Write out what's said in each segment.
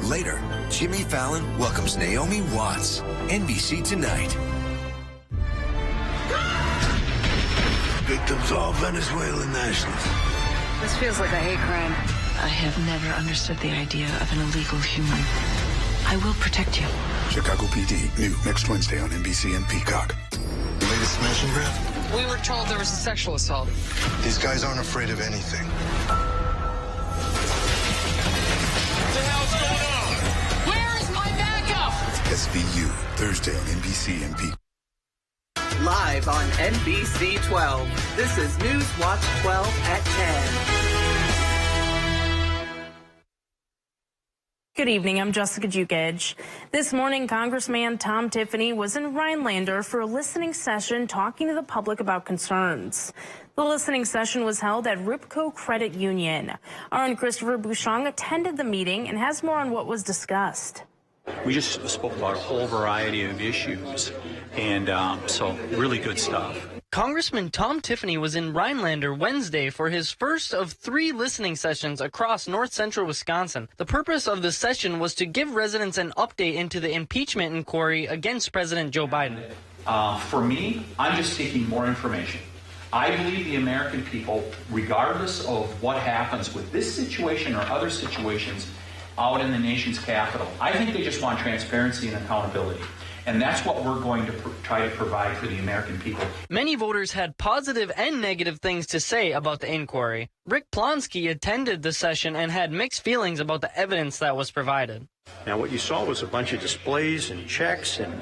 Later, Jimmy Fallon welcomes Naomi Watts. NBC Tonight. Victims all Venezuelan nationals. This feels like a hate crime. I have never understood the idea of an illegal human. I will protect you. Chicago PD, new next Wednesday on NBC and Peacock. The latest smash and grab? We were told there was a sexual assault. These guys aren't afraid of anything. What the hell's going on? Where is my backup? SVU, Thursday on NBC and Peacock. Live on NBC 12. This is News Watch 12 at 10. Good evening, I'm Jessica Jukic. This morning, Congressman Tom Tiffany was in Rhinelander for a listening session talking to the public about concerns. The listening session was held at Ripco Credit Union. Our own Christopher Bouchon attended the meeting and has more on what was discussed. We just spoke about a whole variety of issues, and so really good stuff. Congressman Tom Tiffany was in Rhinelander Wednesday for his first of 3 listening sessions across north-central Wisconsin. The purpose of the session was to give residents an update into the impeachment inquiry against President Joe Biden. For me, I'm just seeking more information. I believe the American people, regardless of what happens with this situation or other situations out in the nation's capital, I think they just want transparency and accountability. And that's what we're going to try to provide for the American people. Many voters had positive and negative things to say about the inquiry. Rick Plonsky attended the session and had mixed feelings about the evidence that was provided. Now, what you saw was a bunch of displays and checks and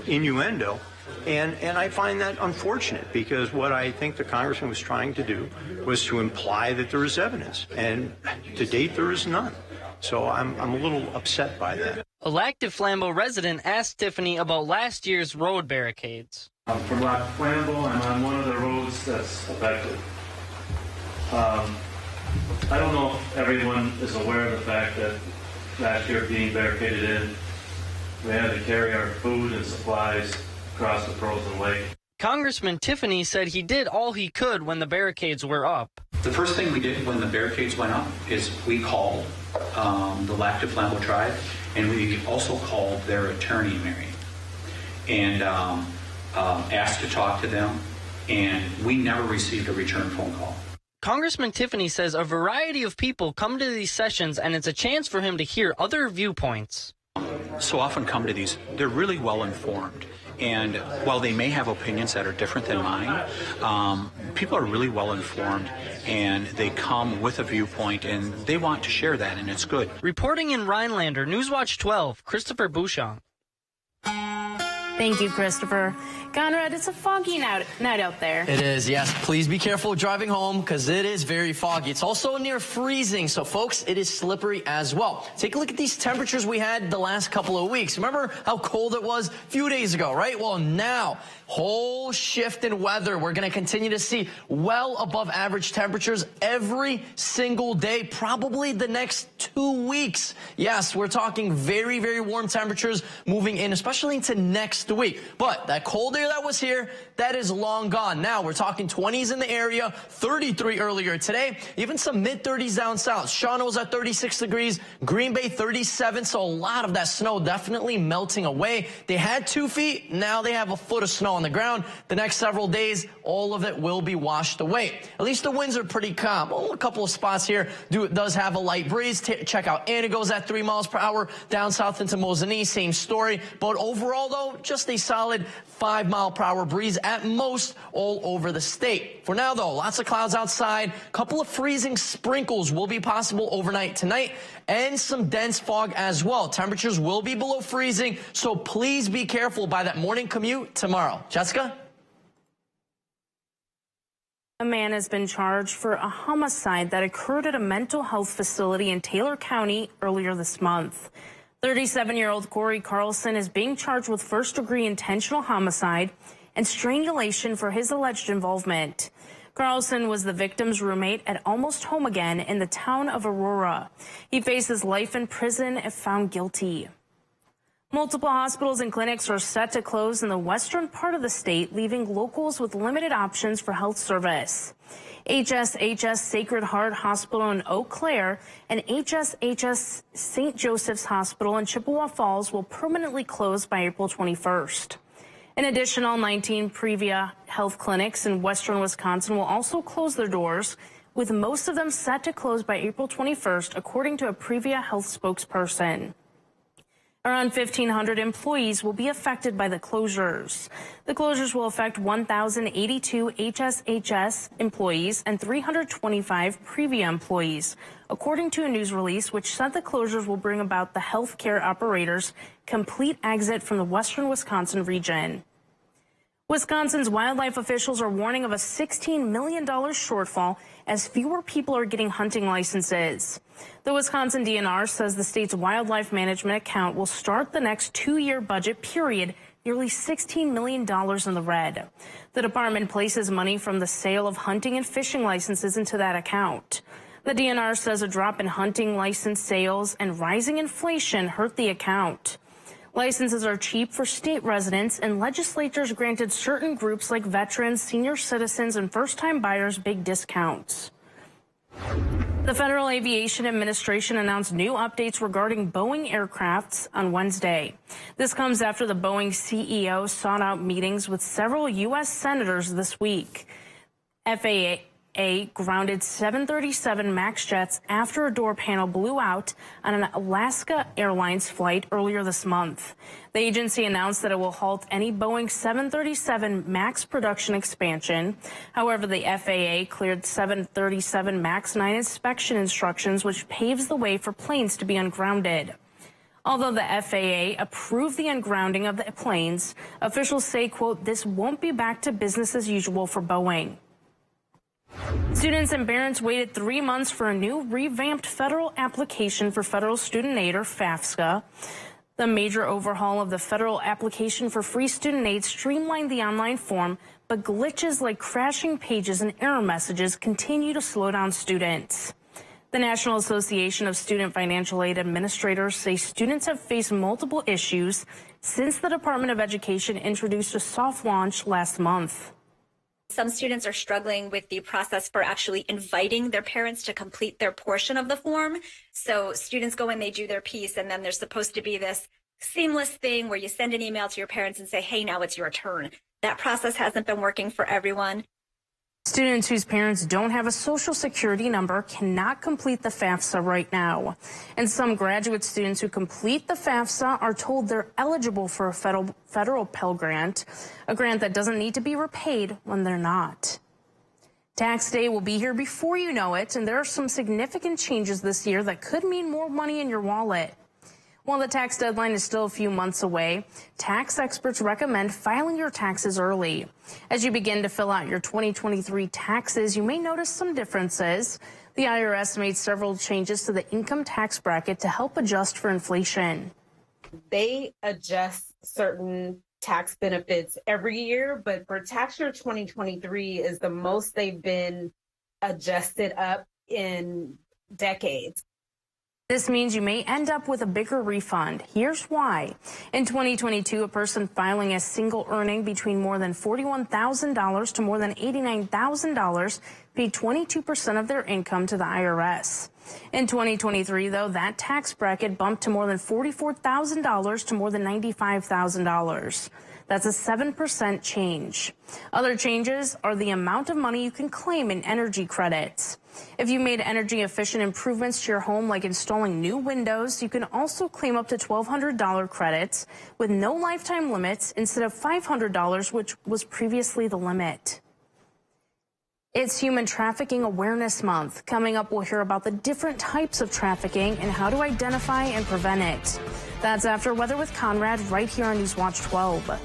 innuendo. And I find that unfortunate, because what I think the congressman was trying to do was to imply that there is evidence. And to date, there is none. So I'm a little upset by that. A Lac-de Flambeau resident asked Tiffany about last year's road barricades. I'm from Lac-de Flambeau. I'm on one of the roads that's affected. I don't know if everyone is aware of the fact that last year being barricaded in, we had to carry our food and supplies across the frozen lake. Congressman Tiffany said he did all he could when the barricades were up. The first thing we did when the barricades went up is we called the Lac-de Flambeau tribe, and we also called their attorney, Mary, and asked to talk to them, and we never received a return phone call. Congressman Tiffany says a variety of people come to these sessions, and it's a chance for him to hear other viewpoints. So often come to these, they're really well informed. And while they may have opinions that are different than mine, people are really well informed, and they come with a viewpoint, and they want to share that, and it's good. Reporting in Rhinelander, Newswatch 12, Christopher Bouchon. Thank you, Christopher. Conrad, it's a foggy night out there. It is, yes. Please be careful driving home, because it is very foggy. It's also near freezing, so folks, it is slippery as well. Take a look at these temperatures we had the last couple of weeks. Remember how cold it was a few days ago, right? Well, now, whole shift in weather. We're going to continue to see well above average temperatures every single day, probably the next 2 weeks. Yes, we're talking very, very warm temperatures moving in, especially into next week. But that cold air that was here, that is long gone. Now we're talking 20s in the area, 33 earlier today, even some mid-30s down south. Shawano's at 36 degrees, Green Bay 37, so a lot of that snow definitely melting away. They had 2 feet, now they have a foot of snow on the ground. The next several days, all of it will be washed away. At least the winds are pretty calm. Oh, a couple of spots here does have a light breeze. Check out Antigo's at 3 miles per hour. Down south into Mosinee, same story. But overall, though, just a solid 5-mile-per-hour breeze at most all over the state. For now, though, lots of clouds outside. A couple of freezing sprinkles will be possible overnight tonight, and some dense fog as well. Temperatures will be below freezing, so please be careful by that morning commute tomorrow. Jessica? A man has been charged for a homicide that occurred at a mental health facility in Taylor County earlier this month. 37-year-old Corey Carlson is being charged with first-degree intentional homicide and strangulation for his alleged involvement. Carlson was the victim's roommate at Almost Home Again in the town of Aurora. He faces life in prison if found guilty. Multiple hospitals and clinics are set to close in the western part of the state, leaving locals with limited options for health service. HSHS Sacred Heart Hospital in Eau Claire and HSHS St. Joseph's Hospital in Chippewa Falls will permanently close by April 21st. An additional 19 Previa health clinics in western Wisconsin will also close their doors, with most of them set to close by April 21st, according to a Previa health spokesperson. Around 1,500 employees will be affected by the closures. The closures will affect 1,082 HSHS employees and 325 Previa employees, according to a news release which said the closures will bring about the healthcare operators' complete exit from the western Wisconsin region. Wisconsin's wildlife officials are warning of a $16 million shortfall as fewer people are getting hunting licenses. The Wisconsin DNR says the state's wildlife management account will start the next 2-year budget period nearly $16 million in the red. The department places money from the sale of hunting and fishing licenses into that account. The DNR says a drop in hunting license sales and rising inflation hurt the account. Licenses are cheap for state residents, and legislatures granted certain groups like veterans, senior citizens, and first-time buyers big discounts. The Federal Aviation Administration announced new updates regarding Boeing aircrafts on Wednesday. This comes after the Boeing CEO sought out meetings with several U.S. senators this week. FAA grounded 737 MAX jets after a door panel blew out on an Alaska Airlines flight earlier this month. The agency announced that it will halt any Boeing 737 MAX production expansion. However, the FAA cleared 737 MAX 9 inspection instructions, which paves the way for planes to be ungrounded. Although the FAA approved the ungrounding of the planes, officials say, quote, "This won't be back to business as usual for Boeing." Students and parents waited 3 months for a new revamped federal application for federal student aid, or FAFSA. The major overhaul of the federal application for free student aid streamlined the online form, but glitches like crashing pages and error messages continue to slow down students. The National Association of Student Financial Aid Administrators say students have faced multiple issues since the Department of Education introduced a soft launch last month. Some students are struggling with the process for actually inviting their parents to complete their portion of the form. So students go in, they do their piece, and then there's supposed to be this seamless thing where you send an email to your parents and say, hey, now it's your turn. That process hasn't been working for everyone. Students whose parents don't have a Social Security number cannot complete the FAFSA right now. And some graduate students who complete the FAFSA are told they're eligible for a federal Pell Grant, a grant that doesn't need to be repaid when they're not. Tax day will be here before you know it, and there are some significant changes this year that could mean more money in your wallet. While the tax deadline is still a few months away, tax experts recommend filing your taxes early. As you begin to fill out your 2023 taxes, you may notice some differences. The IRS made several changes to the income tax bracket to help adjust for inflation. They adjust certain tax benefits every year, but for tax year 2023 is the most they've been adjusted up in decades. This means you may end up with a bigger refund. Here's why. In 2022, a person filing as single earning between more than $41,000 to more than $89,000 paid 22% of their income to the IRS. In 2023, though, that tax bracket bumped to more than $44,000 to more than $95,000. That's a 7% change. Other changes are the amount of money you can claim in energy credits. If you made energy efficient improvements to your home, like installing new windows, you can also claim up to $1,200 credits with no lifetime limits instead of $500, which was previously the limit. It's Human Trafficking Awareness Month. Coming up, we'll hear about the different types of trafficking and how to identify and prevent it. That's after Weather with Conrad right here on Newswatch 12.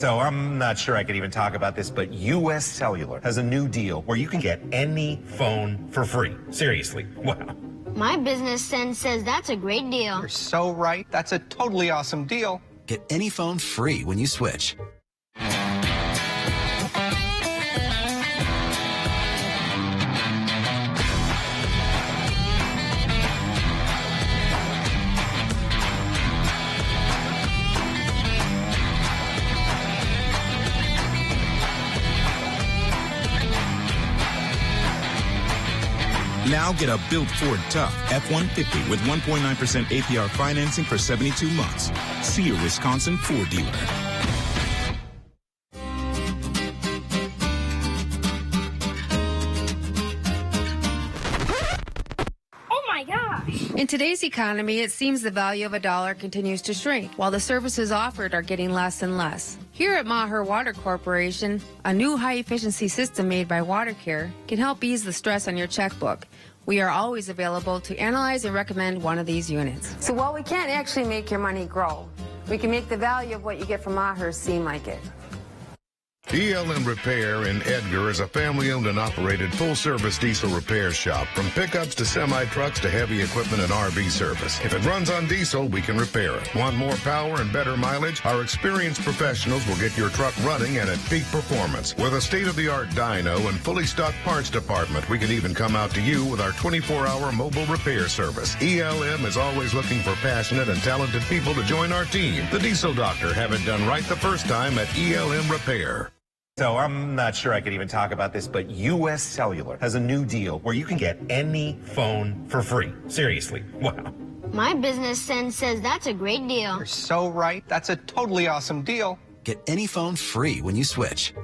So I'm not sure I could even talk about this, but U.S. Cellular has a new deal where you can get any phone for free. Seriously. Wow. My business sense says that's a great deal. You're so right. That's a totally awesome deal. Get any phone free when you switch. Now get a built Ford Tough F-150 with 1.9% APR financing for 72 months. See your Wisconsin Ford dealer. In today's economy, it seems the value of a dollar continues to shrink, while the services offered are getting less and less. Here at Maher Water Corporation, a new high-efficiency system made by WaterCare can help ease the stress on your checkbook. We are always available to analyze and recommend one of these units. So while we can't actually make your money grow, we can make the value of what you get from Maher seem like it. ELM Repair in Edgar is a family-owned and operated full-service diesel repair shop. From pickups to semi-trucks to heavy equipment and RV service. If it runs on diesel, we can repair it. Want more power and better mileage? Our experienced professionals will get your truck running and at peak performance. With a state-of-the-art dyno and fully stocked parts department, we can even come out to you with our 24-hour mobile repair service. ELM is always looking for passionate and talented people to join our team. The Diesel Doctor have it done right the first time at ELM Repair. So I'm not sure I could even talk about this, but U.S. Cellular has a new deal where you can get any phone for free. Seriously. Wow. My business sense says that's a great deal. You're so right. That's a totally awesome deal. Get any phone free when you switch.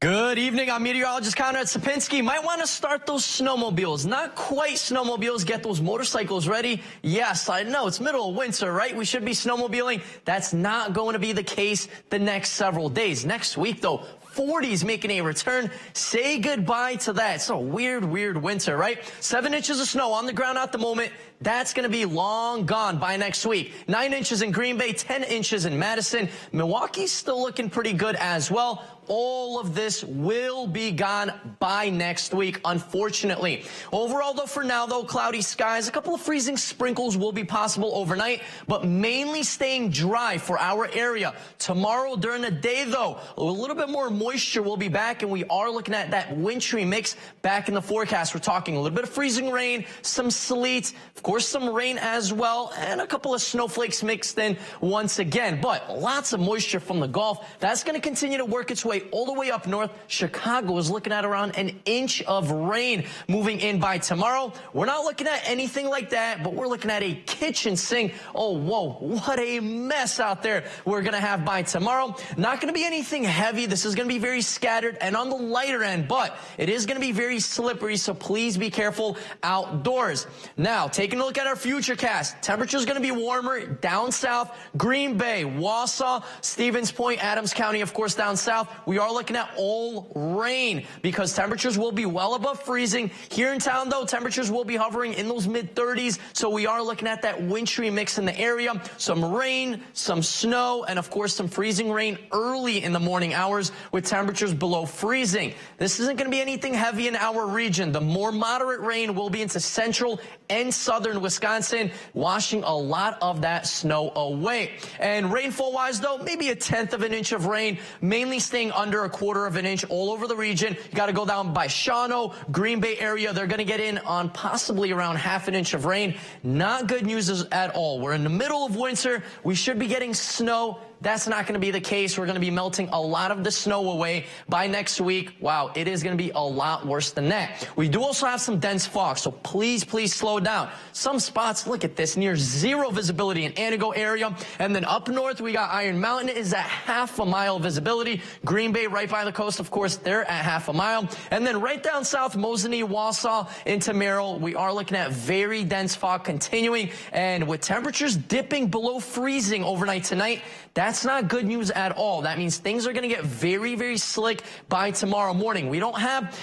Good evening, I'm meteorologist Conrad Sapinski. Might want to start those snowmobiles. Not quite snowmobiles, get those motorcycles ready. Yes, I know, it's middle of winter, right? We should be snowmobiling. That's not going to be the case the next several days. Next week, though, 40s making a return. Say goodbye to that. It's a weird winter, right? 7 inches of snow on the ground at the moment. That's going to be long gone by next week. 9 inches in Green Bay, 10 inches in Madison. Milwaukee's still looking pretty good as well. All of this will be gone by next week, unfortunately. Overall, though, for now, though, cloudy skies. A couple of freezing sprinkles will be possible overnight, but mainly staying dry for our area. Tomorrow during the day, though, a little bit more moisture will be back, and we are looking at that wintry mix back in the forecast. We're talking a little bit of freezing rain, some sleet, of course, some rain as well, and a couple of snowflakes mixed in once again. But lots of moisture from the Gulf. That's going to continue to work its way all the way up north. Chicago is looking at around an inch of rain moving in by tomorrow. We're not looking at anything like that, but we're looking at a kitchen sink. Oh, whoa, what a mess out there we're going to have by tomorrow. Not going to be anything heavy. This is going to be very scattered and on the lighter end, but it is going to be very slippery, so please be careful outdoors. Now, taking a look at our futurecast. Temperature is going to be warmer down south, Green Bay, Wausau, Stevens Point, Adams County, of course, down south. We are looking at all rain because temperatures will be well above freezing. Here in town, though, temperatures will be hovering in those mid-30s, so we are looking at that wintry mix in the area. Some rain, some snow, and, of course, some freezing rain early in the morning hours with temperatures below freezing. This isn't going to be anything heavy in our region. The more moderate rain will be into central and southern Wisconsin, washing a lot of that snow away. And rainfall-wise, though, maybe a 1/10 of an inch of rain, mainly staying under a 1/4 of an inch all over the region. You got to go down by Shawano, Green Bay area. They're going to get in on possibly around 1/2 an inch of rain. Not good news at all. We're in the middle of winter. We should be getting snow. That's not going to be the case. We're going to be melting a lot of the snow away by next week. Wow, it is going to be a lot worse than that. We do also have some dense fog, so please slow down. Some spots, look at this, near 0 visibility in Antigo area. And then up north, we got Iron Mountain is at 1/2 mile visibility. Green Bay right by the coast, of course, they're at 1/2 mile. And then right down south, Mosinee, Wausau into Merrill, we are looking at very dense fog continuing. And with temperatures dipping below freezing overnight tonight, that's not good news at all. That means things are going to get very slick by tomorrow morning. We don't have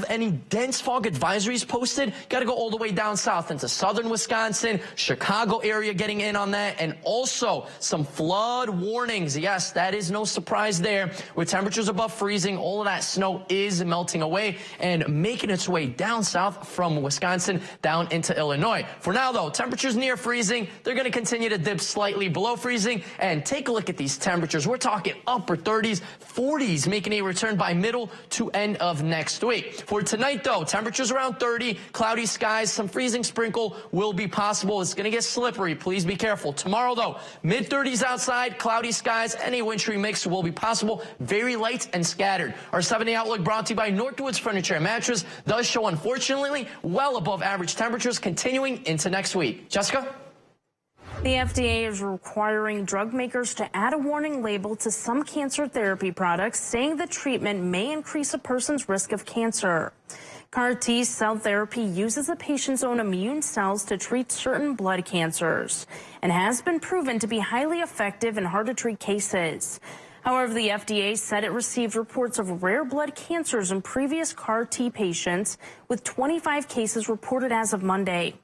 any dense fog advisories posted. Got to go all the way down south into southern Wisconsin, Chicago area getting in on that, and also some flood warnings. Yes, that is no surprise there. With temperatures above freezing, all of that snow is melting away and making its way down south from Wisconsin down into Illinois. For now, though, temperatures near freezing. They're going to continue to dip slightly below freezing. freezing. And take a look at these temperatures. We're talking upper 30s, 40s making a return by middle to end of next week. For tonight, though, temperatures around 30, cloudy skies, some freezing sprinkle will be possible. It's going to get slippery. Please be careful. Tomorrow, though, mid-30s outside, cloudy skies, any wintry mix will be possible. Very light and scattered. Our 7-day outlook brought to you by Northwoods Furniture and Mattress does show, unfortunately, well above average temperatures continuing into next week. Jessica? The FDA is requiring drug makers to add a warning label to some cancer therapy products, saying the treatment may increase a person's risk of cancer. CAR T cell therapy uses a patient's own immune cells to treat certain blood cancers and has been proven to be highly effective in hard-to-treat cases. However, the FDA said it received reports of rare blood cancers in previous CAR T patients, with 25 cases reported as of Monday.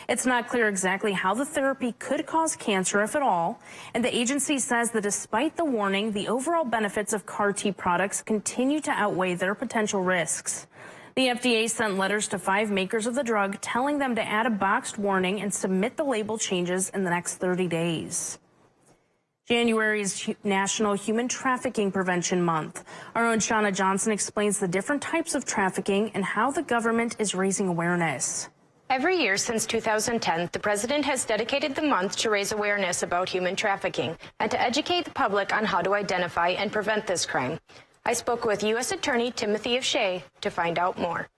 It's not clear exactly how the therapy could cause cancer, if at all, and the agency says that despite the warning, the overall benefits of CAR T products continue to outweigh their potential risks. The FDA sent letters to 5 makers of the drug telling them to add a boxed warning and submit the label changes in the next 30 days. January is National Human Trafficking Prevention Month. Our own Shauna Johnson explains the different types of trafficking and how the government is raising awareness. Every year since 2010, the president has dedicated the month to raise awareness about human trafficking and to educate the public on how to identify and prevent this crime. I spoke with U.S. Attorney Timothy O'Shea to find out more.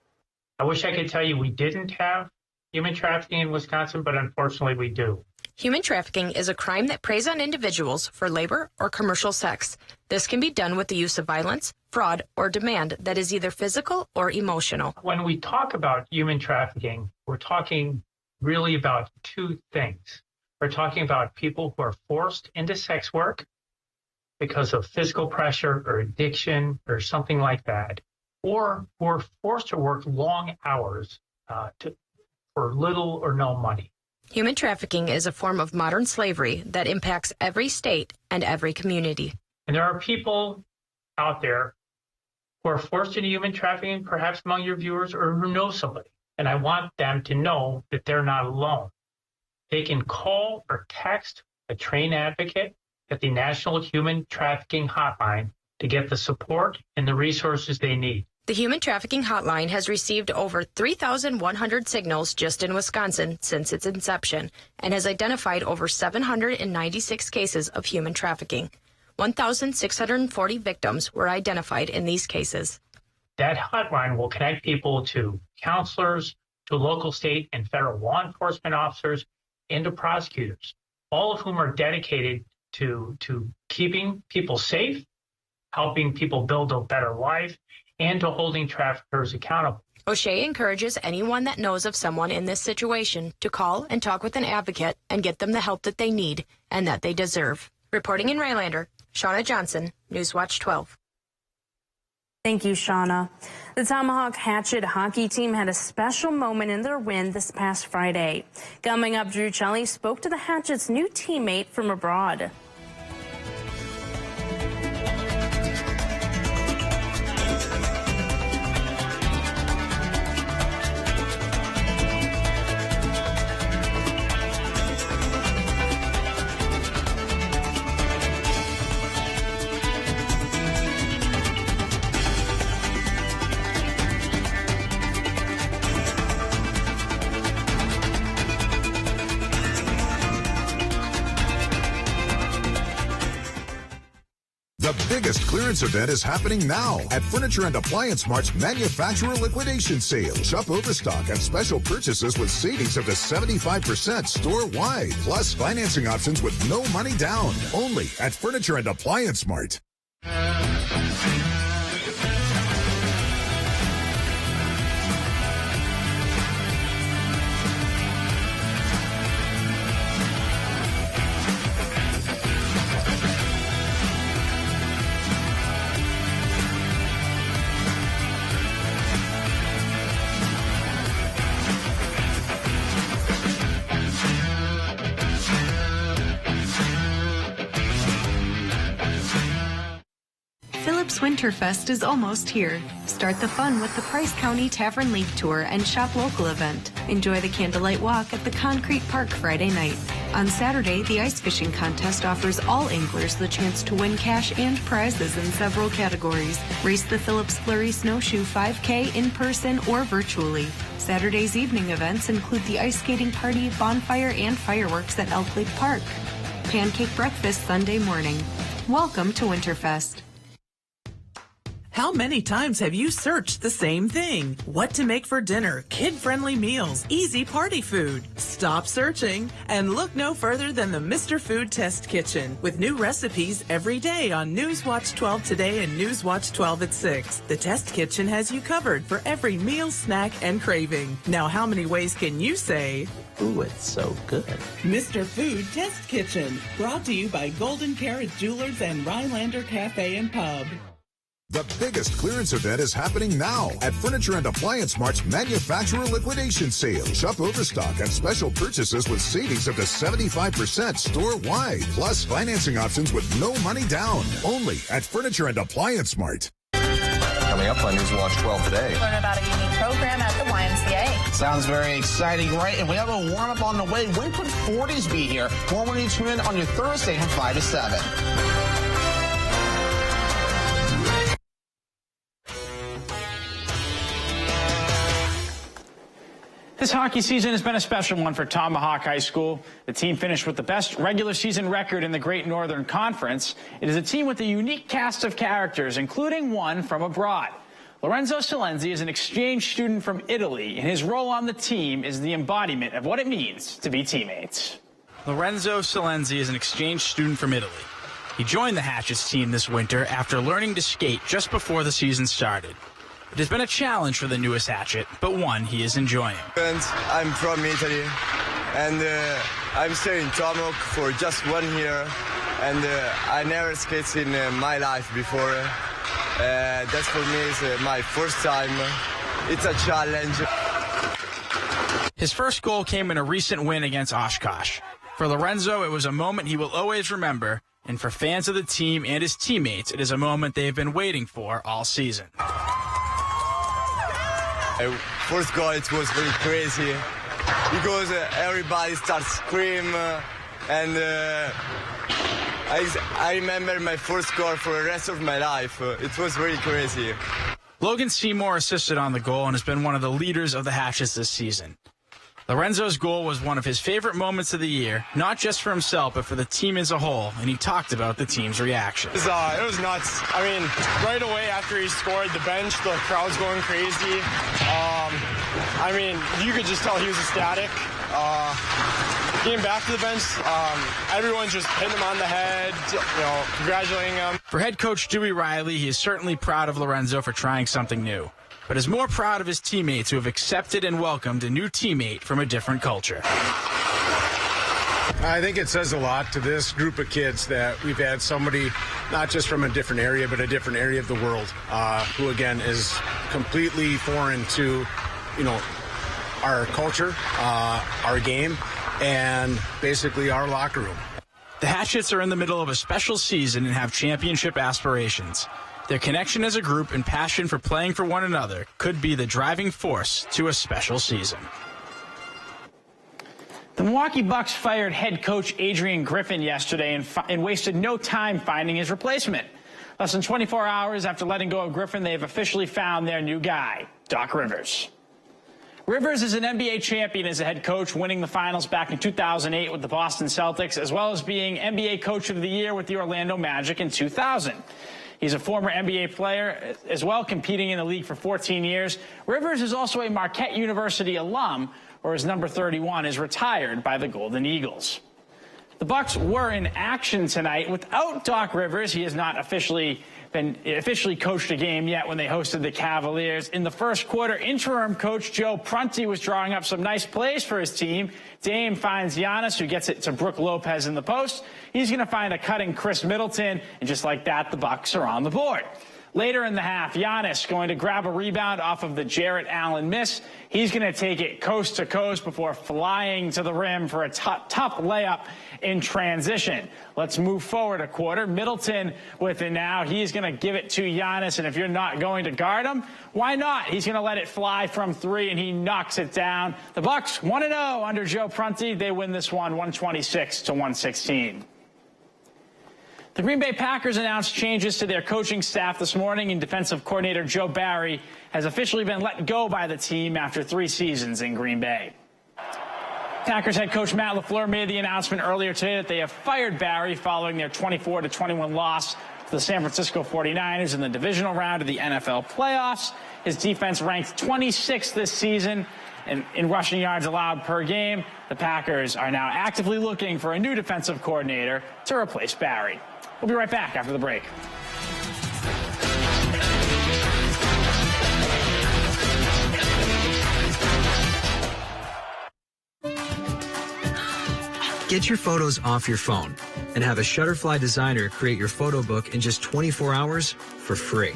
I wish I could tell you we didn't have human trafficking in Wisconsin, but unfortunately we do. Human trafficking is a crime that preys on individuals for labor or commercial sex. This can be done with the use of violence, fraud, or demand that is either physical or emotional. When we talk about human trafficking, we're talking really about 2 things. We're talking about people who are forced into sex work because of physical pressure or addiction or something like that, or who are forced to work long hours for little or no money. Human trafficking is a form of modern slavery that impacts every state and every community. And there are people out there who are forced into human trafficking, perhaps among your viewers, or who know somebody. And I want them to know that they're not alone. They can call or text a trained advocate at the National Human Trafficking Hotline to get the support and the resources they need. The Human Trafficking Hotline has received over 3,100 signals just in Wisconsin since its inception and has identified over 796 cases of human trafficking. 1,640 victims were identified in these cases. That hotline will connect people to counselors, to local, state, and federal law enforcement officers, and to prosecutors, all of whom are dedicated to keeping people safe, helping people build a better life, and to holding traffickers accountable. O'Shea encourages anyone that knows of someone in this situation to call and talk with an advocate and get them the help that they need and that they deserve. Reporting in Rylander, Shauna Johnson, Newswatch 12. Thank you, Shauna. The Tomahawk Hatchet hockey team had a special moment in their win this past Friday. Coming up, Drew Chelly spoke to the Hatchet's new teammate from abroad. The biggest clearance event is happening now at Furniture and Appliance Mart's Manufacturer Liquidation Sale. Shop overstock and special purchases with savings of to 75% store-wide. Plus financing options with no money down. Only at Furniture and Appliance Mart. Winterfest is almost here. Start the fun with the Price County Tavern Leaf Tour and Shop Local event. Enjoy the candlelight walk at the Concrete Park Friday night. On Saturday, the ice fishing contest offers all anglers the chance to win cash and prizes in several categories. Race the Phillips Flurry Snowshoe 5K in person or virtually. Saturday's evening events include the ice skating party, bonfire, and fireworks at Elk Lake Park. Pancake breakfast Sunday morning. Welcome to Winterfest. How many times have you searched the same thing? What to make for dinner, kid-friendly meals, easy party food. Stop searching and look no further than the Mr. Food Test Kitchen with new recipes every day on Newswatch 12 Today and Newswatch 12 at 6. The Test Kitchen has you covered for every meal, snack, and craving. Now, how many ways can you say, ooh, it's so good? Mr. Food Test Kitchen, brought to you by Golden Carrot Jewelers and Rhinelander Cafe and Pub. The biggest clearance event is happening now at Furniture and Appliance Mart's Manufacturer Liquidation Sale. Shop overstock and special purchases with savings up to 75% store-wide. Plus financing options with no money down. Only at Furniture and Appliance Mart. Coming up on Newswatch 12 today. Learn about a unique program at the YMCA. Sounds very exciting, right? And we have a warm-up on the way. When could 40s be here? More when you tune in on your Thursday from 5 to 7. This hockey season has been a special one for Tomahawk High School. The team finished with the best regular season record in the Great Northern Conference. It is a team with a unique cast of characters, including one from abroad. Lorenzo Salenzi is an exchange student from Italy, and his role on the team is the embodiment of what it means to be teammates. Lorenzo Salenzi is an exchange student from Italy. He joined the Hatchets team this winter after learning to skate just before the season started. It has been a challenge for the newest Hatchet, but one he is enjoying. I'm from Italy, and I'm staying in Tomahawk for just 1 year, and I never skated in my life before. That's for me is my first time. It's a challenge. His first goal came in a recent win against Oshkosh. For Lorenzo, it was a moment he will always remember, and for fans of the team and his teammates, it is a moment they have been waiting for all season. First goal, it was very crazy because everybody starts screaming, and I remember my first goal for the rest of my life. It was very crazy. Logan Seymour assisted on the goal and has been one of the leaders of the Hatchets this season. Lorenzo's goal was one of his favorite moments of the year, not just for himself, but for the team as a whole, and he talked about the team's reaction. It was nuts. I mean, right away after he scored, the bench, the crowd's going crazy. I mean, you could just tell he was ecstatic. Getting back to the bench, everyone's just hitting him on the head, congratulating him. For head coach Dewey Riley, he is certainly proud of Lorenzo for trying something new, but is more proud of his teammates who have accepted and welcomed a new teammate from a different culture. I think it says a lot to this group of kids that we've had somebody not just from a different area, but a different area of the world, who again is completely foreign to, our culture, our game, and basically our locker room. The Hatchets are in the middle of a special season and have championship aspirations. Their connection as a group and passion for playing for one another could be the driving force to a special season. The Milwaukee Bucks fired head coach Adrian Griffin yesterday and wasted no time finding his replacement. Less than 24 hours after letting go of Griffin, they have officially found their new guy, Doc Rivers. Rivers is an NBA champion as a head coach, winning the finals back in 2008 with the Boston Celtics, as well as being NBA Coach of the Year with the Orlando Magic in 2000. He's a former NBA player as well, competing in the league for 14 years. Rivers is also a Marquette University alum, where his number 31 is retired by the Golden Eagles. The Bucks were in action tonight without Doc Rivers. He has not officially coached a game yet when they hosted the Cavaliers. In the first quarter, interim coach Joe Prunty was drawing up some nice plays for his team. Dame finds Giannis, who gets it to Brook Lopez in the post. He's going to find a cutting Chris Middleton, and just like that, the Bucks are on the board. Later in the half, Giannis going to grab a rebound off of the Jarrett Allen miss. He's going to take it coast to coast before flying to the rim for a tough layup in transition. Let's move forward a quarter. Middleton with it now. He's going to give it to Giannis, and if you're not going to guard him, why not? He's going to let it fly from three, and he knocks it down. The Bucks 1-0 under Joe Prunty. They win this one 126-116. The Green Bay Packers announced changes to their coaching staff this morning, and defensive coordinator Joe Barry has officially been let go by the team after 3 seasons in Green Bay. Packers head coach Matt LaFleur made the announcement earlier today that they have fired Barry following their 24-21 loss to the San Francisco 49ers in the divisional round of the NFL playoffs. His defense ranked 26th this season in rushing yards allowed per game. The Packers are now actively looking for a new defensive coordinator to replace Barry. We'll be right back after the break. Get your photos off your phone and have a Shutterfly designer create your photo book in just 24 hours for free.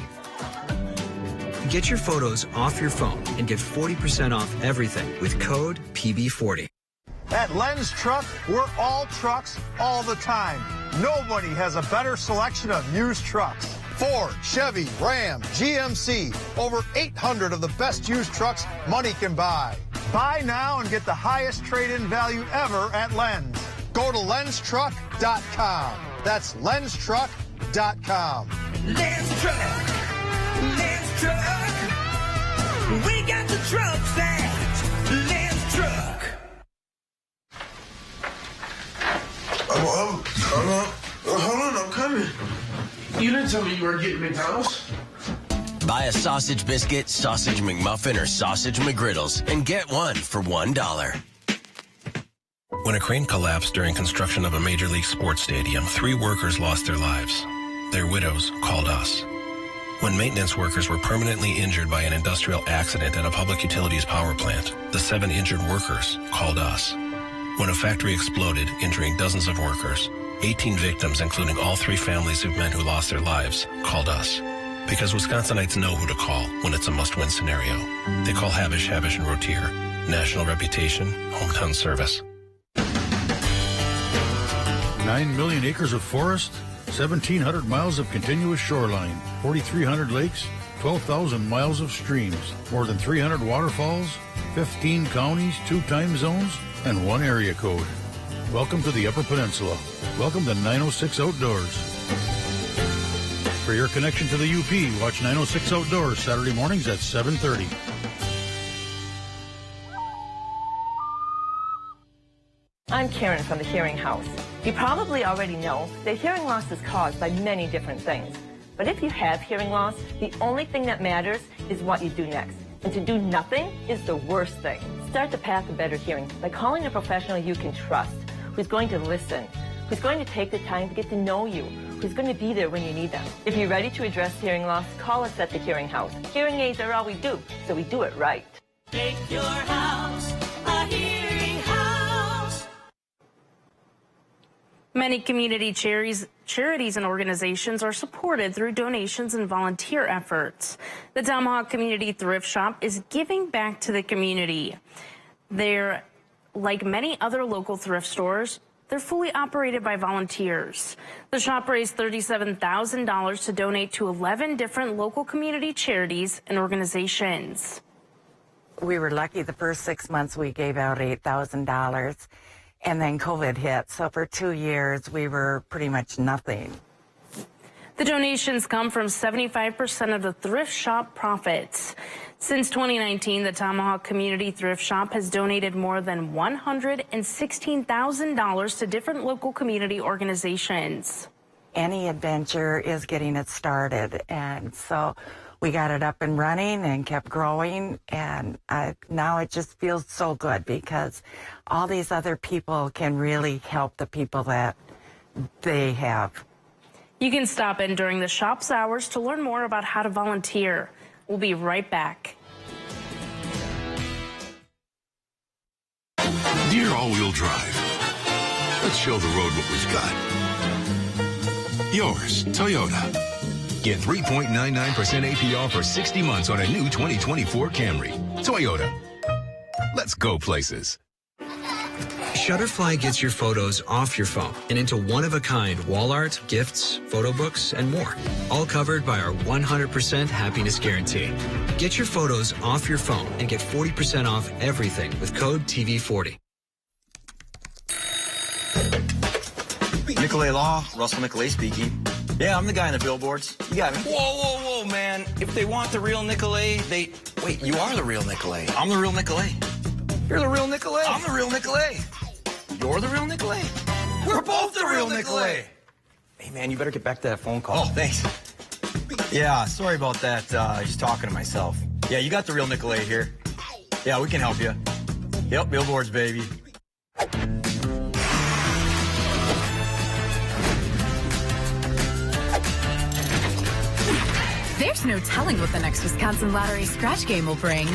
Get your photos off your phone and get 40% off everything with code PB40. At Lens Truck, we're all trucks all the time. Nobody has a better selection of used trucks. Ford, Chevy, Ram, GMC, over 800 of the best used trucks money can buy. Buy now and get the highest trade-in value ever at Lens. Go to lenstruck.com. That's lenstruck.com. Lens Truck. Lens Truck. We got the trucks at Lens Truck. Hold on, I'm coming. You didn't tell me you were getting McDonald's. Buy a sausage biscuit, sausage McMuffin, or sausage McGriddles and get one for $1. When a crane collapsed during construction of a Major League sports stadium, 3 workers lost their lives. Their widows called us. When maintenance workers were permanently injured by an industrial accident at a public utilities power plant, the 7 injured workers called us. When a factory exploded, injuring dozens of workers, 18 victims, including all 3 families of men who lost their lives, called us. Because Wisconsinites know who to call when it's a must-win scenario. They call Habish, Habish & Rotier. National reputation, hometown service. 9 million acres of forest, 1,700 miles of continuous shoreline, 4,300 lakes, 12,000 miles of streams, more than 300 waterfalls, 15 counties, 2 time zones, and 1 area code. Welcome to the Upper Peninsula. Welcome to 906 Outdoors. For your connection to the UP, watch 906 Outdoors Saturday mornings at 7:30. I'm Karen from the Hearing House. You probably already know that hearing loss is caused by many different things. But if you have hearing loss, the only thing that matters is what you do next. And to do nothing is the worst thing. Start the path to better hearing by calling a professional you can trust, who's going to listen, who's going to take the time to get to know you, who's going to be there when you need them. If you're ready to address hearing loss, call us at the Hearing House. Hearing aids are all we do, so we do it right. Make your house a hearing house. Many community charities and organizations are supported through donations and volunteer efforts. The Tomahawk Community Thrift Shop is giving back to the community. They're, like many other local thrift stores, they're fully operated by volunteers. The shop raised $37,000 to donate to 11 different local community charities and organizations. We were lucky the first 6 months we gave out $8,000. And then COVID hit, so for 2 years, we were pretty much nothing. The donations come from 75% of the thrift shop profits. Since 2019, the Tomahawk Community Thrift Shop has donated more than $116,000 to different local community organizations. Any adventure is getting it started, and so we got it up and running and kept growing, and now it just feels so good because all these other people can really help the people that they have. You can stop in during the shop's hours to learn more about how to volunteer. We'll be right back. Dear all-wheel drive, let's show the road what we've got. Yours, Toyota. Get 3.99% APR for 60 months on a new 2024 Camry. Toyota. Let's go places. Shutterfly gets your photos off your phone and into one-of-a-kind wall art, gifts, photo books, and more. All covered by our 100% happiness guarantee. Get your photos off your phone and get 40% off everything with code TV40. Nicolay Law, Russell Nicolay speaking. Yeah, I'm the guy in the billboards. You got me. Whoa, man. If they want the real Nicolay, Wait, you are the real Nicolay. I'm the real Nicolay. You're the real Nicolay. I'm the real Nicolay. You're the real Nicolay. We're both the real Nicolay. Hey, man, you better get back to that phone call. Oh, thanks. Yeah, sorry about that. Just talking to myself. Yeah, you got the real Nicolay here. Yeah, we can help you. Yep, billboards, baby. There's no telling what the next Wisconsin Lottery scratch game will bring.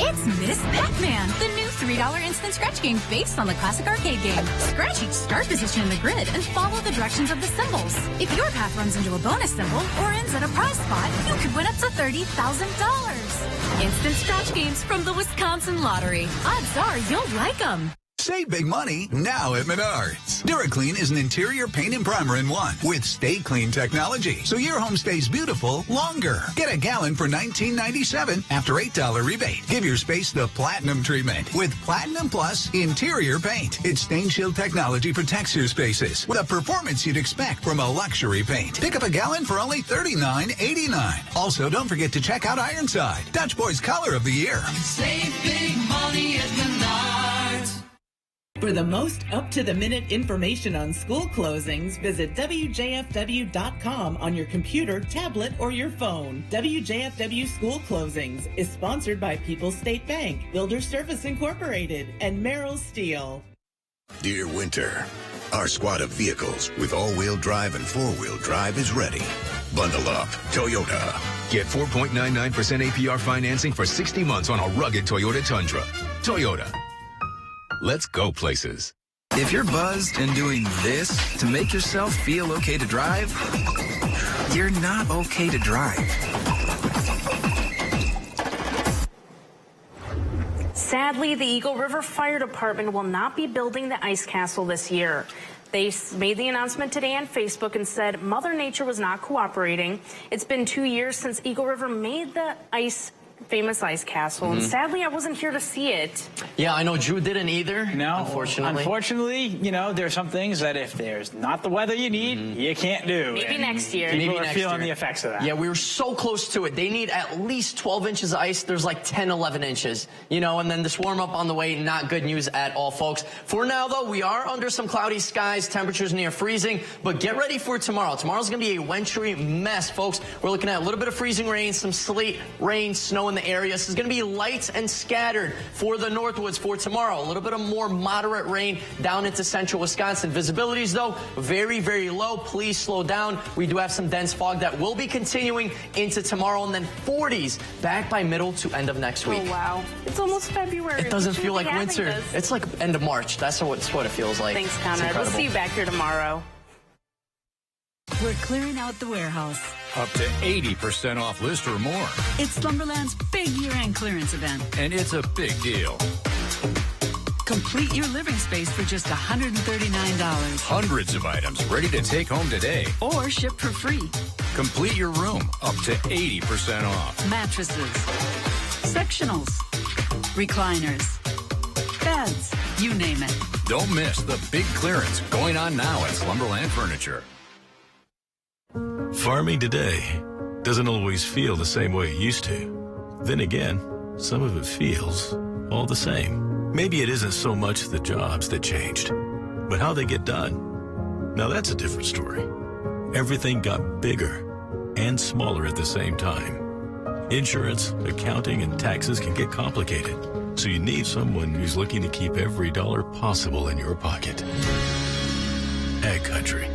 It's Miss Pac-Man, the new $3 instant scratch game based on the classic arcade game. Scratch each start position in the grid and follow the directions of the symbols. If your path runs into a bonus symbol or ends at a prize spot, you could win up to $30,000. Instant scratch games from the Wisconsin Lottery. Odds are you'll like them. Save big money now at Menards. DuraClean is an interior paint and primer in one with Stay Clean technology, so your home stays beautiful longer. Get a gallon for $19.97 after $8 rebate. Give your space the platinum treatment with Platinum Plus interior paint. Its stain shield technology protects your spaces with a performance you'd expect from a luxury paint. Pick up a gallon for only $39.89. Also, don't forget to check out Ironside, Dutch Boy's color of the year. Save big money at Menards. For the most up-to-the-minute information on school closings, visit WJFW.com on your computer, tablet, or your phone. WJFW School Closings is sponsored by People's State Bank, Builder Service Incorporated, and Merrill Steel. Dear Winter, our squad of vehicles with all-wheel drive and four-wheel drive is ready. Bundle up, Toyota. Get 4.99% APR financing for 60 months on a rugged Toyota Tundra. Toyota. Let's go places. If you're buzzed and doing this to make yourself feel okay to drive, you're not okay to drive. Sadly, the Eagle River Fire Department will not be building the ice castle this year. They made the announcement today on Facebook and said Mother Nature was not cooperating. It's been 2 years since Eagle River made the famous ice castle, and sadly I wasn't here to see it. Yeah, I know Drew didn't either. No, unfortunately. Unfortunately, you know, there's some things that if there's not the weather you need, you can't do. Maybe next year. People are feeling the effects of that. Yeah, we were so close to it. They need at least 12 inches of ice. There's like 10, 11 inches, you know, and then this warm up on the way, not good news at all, folks. For now, though, we are under some cloudy skies, temperatures near freezing, but get ready for tomorrow. Tomorrow's going to be a wintry mess, folks. We're looking at a little bit of freezing rain, some sleet, rain, snow in the area. This is going to be light and scattered for the Northwoods for tomorrow. A little bit of more moderate rain down into central Wisconsin. Visibilities, though, very, very low. Please slow down. We do have some dense fog that will be continuing into tomorrow, and then 40s back by middle to end of next week. Oh, wow. It's almost February. It doesn't feel like winter. It's like end of March. That's what it feels like. Thanks, Conrad. We'll see you back here tomorrow. We're clearing out the warehouse. Up to 80% off list or more. It's Slumberland's big year-end clearance event. And it's a big deal. Complete your living space for just $139. Hundreds of items ready to take home today. Or ship for free. Complete your room up to 80% off. Mattresses, sectionals, recliners, beds, you name it. Don't miss the big clearance going on now at Slumberland Furniture. Farming today doesn't always feel the same way it used to. Then again, some of it feels all the same. Maybe it isn't so much the jobs that changed, but how they get done. Now that's a different story. Everything got bigger and smaller at the same time. Insurance, accounting, and taxes can get complicated, so you need someone who's looking to keep every dollar possible in your pocket. Ag Country.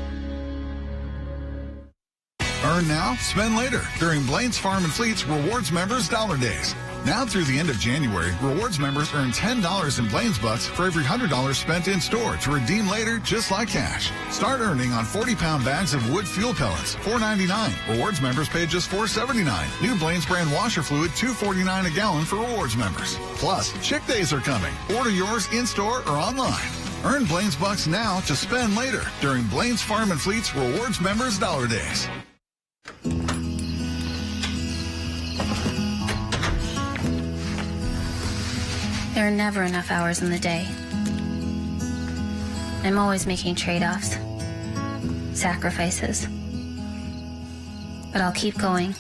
Earn now, spend later during Blaine's Farm and Fleet's Rewards Members Dollar Days. Now through the end of January, rewards members earn $10 in Blaine's Bucks for every $100 spent in store to redeem later just like cash. Start earning on 40-pound bags of wood fuel pellets, $4.99. Rewards members pay just $4.79. New Blaine's brand washer fluid, $2.49 a gallon for rewards members. Plus, Chick Days are coming. Order yours in-store or online. Earn Blaine's Bucks now to spend later during Blaine's Farm and Fleet's Rewards Members Dollar Days. There are never enough hours in the day. I'm always making trade-offs, sacrifices. But I'll keep going